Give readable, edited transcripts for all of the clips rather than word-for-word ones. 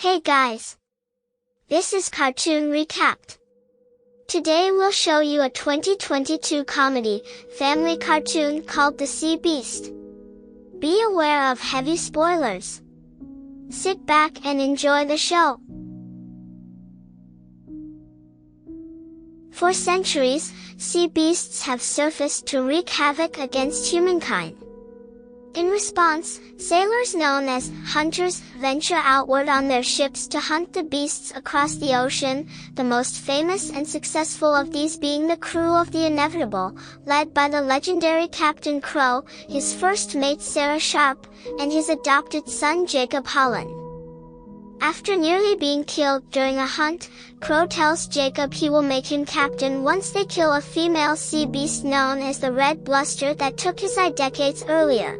Hey guys! This is Cartoon Recapped. Today we'll show you a 2022 comedy, family cartoon called The Sea Beast. Be aware of heavy spoilers. Sit back and enjoy the show. For centuries, sea beasts have surfaced to wreak havoc against humankind. In response, sailors known as hunters venture outward on their ships to hunt the beasts across the ocean, the most famous and successful of these being the crew of the Inevitable, led by the legendary Captain Crow, his first mate Sarah Sharp, and his adopted son Jacob Holland. After nearly being killed during a hunt, Crow tells Jacob he will make him captain once they kill a female sea beast known as the Red Bluster that took his eye decades earlier.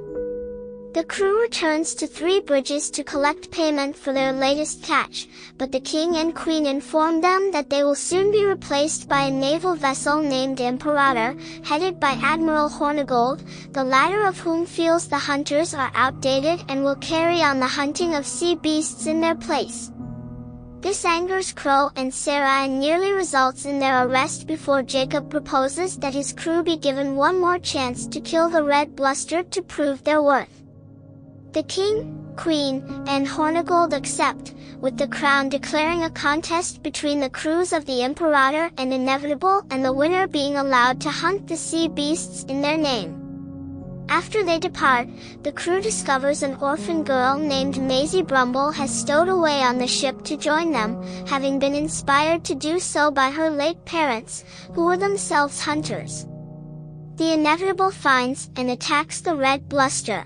The crew returns to Three Bridges to collect payment for their latest catch, but the king and queen inform them that they will soon be replaced by a naval vessel named Imperator, headed by Admiral Hornigold, the latter of whom feels the hunters are outdated and will carry on the hunting of sea beasts in their place. This angers Crow and Sarah and nearly results in their arrest before Jacob proposes that his crew be given one more chance to kill the Red Bluster to prove their worth. The king, queen, and Hornigold accept, with the crown declaring a contest between the crews of the Imperator and Inevitable and the winner being allowed to hunt the sea beasts in their name. After they depart, the crew discovers an orphan girl named Maisie Brumble has stowed away on the ship to join them, having been inspired to do so by her late parents, who were themselves hunters. The Inevitable finds and attacks the Red Bluster.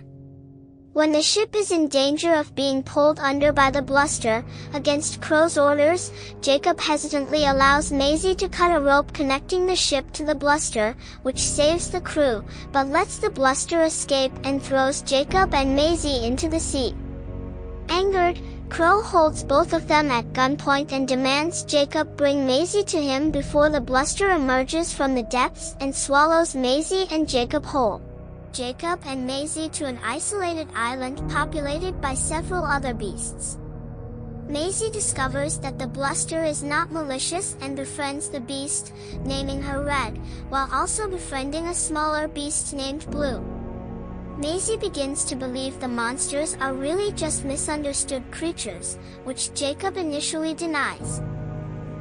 When the ship is in danger of being pulled under by the bluster, against Crow's orders, Jacob hesitantly allows Maisie to cut a rope connecting the ship to the bluster, which saves the crew, but lets the bluster escape and throws Jacob and Maisie into the sea. Angered, Crow holds both of them at gunpoint and demands Jacob bring Maisie to him before the bluster emerges from the depths and swallows Maisie and Jacob whole. Jacob and Maisie to an isolated island populated by several other beasts. Maisie discovers that the bluster is not malicious and befriends the beast, naming her Red, while also befriending a smaller beast named Blue. Maisie begins to believe the monsters are really just misunderstood creatures, which Jacob initially denies.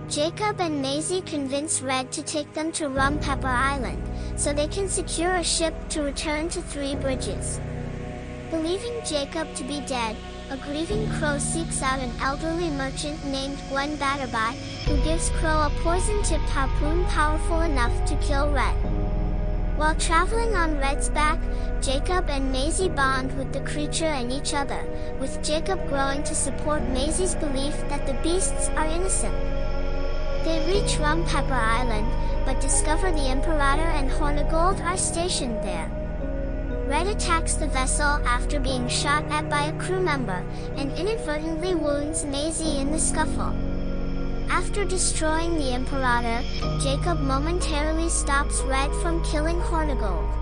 Jacob and Maisie convince Red to take them to Rum Pepper Island, so they can secure a ship to return to Three Bridges. Believing Jacob to be dead, a grieving Crow seeks out an elderly merchant named Gwen Batterby, who gives Crow a poison-tipped harpoon powerful enough to kill Red. While traveling on Red's back, Jacob and Maisie bond with the creature and each other, with Jacob growing to support Maisie's belief that the beasts are innocent. They reach Rum Pepper Island, but discover the Imperator and Hornigold are stationed there. Red attacks the vessel after being shot at by a crew member, and inadvertently wounds Maisie in the scuffle. After destroying the Imperator, Jacob momentarily stops Red from killing Hornigold.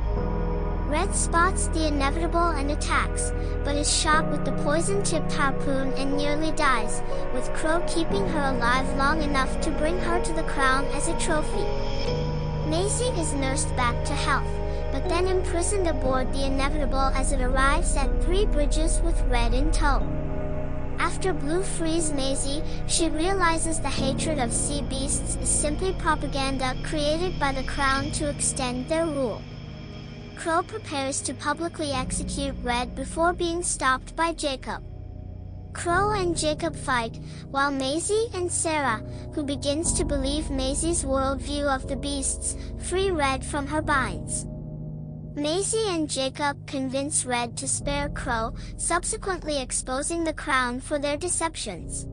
Red spots the Inevitable and attacks, but is shot with the poison-tipped harpoon and nearly dies, with Crow keeping her alive long enough to bring her to the crown as a trophy. Maisie is nursed back to health, but then imprisoned aboard the Inevitable as it arrives at Three Bridges with Red in tow. After Blue frees Maisie, she realizes the hatred of sea beasts is simply propaganda created by the crown to extend their rule. Crow prepares to publicly execute Red before being stopped by Jacob. Crow and Jacob fight, while Maisie and Sarah, who begins to believe Maisie's worldview of the beasts, free Red from her binds. Maisie and Jacob convince Red to spare Crow, subsequently exposing the crown for their deceptions.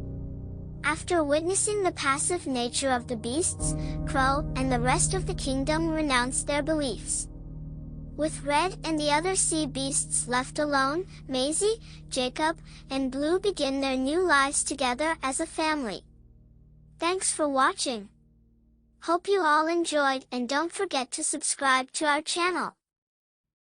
After witnessing the passive nature of the beasts, Crow and the rest of the kingdom renounce their beliefs. With Red and the other sea beasts left alone, Maisie, Jacob, and Blue begin their new lives together as a family. Thanks for watching. Hope you all enjoyed and don't forget to subscribe to our channel.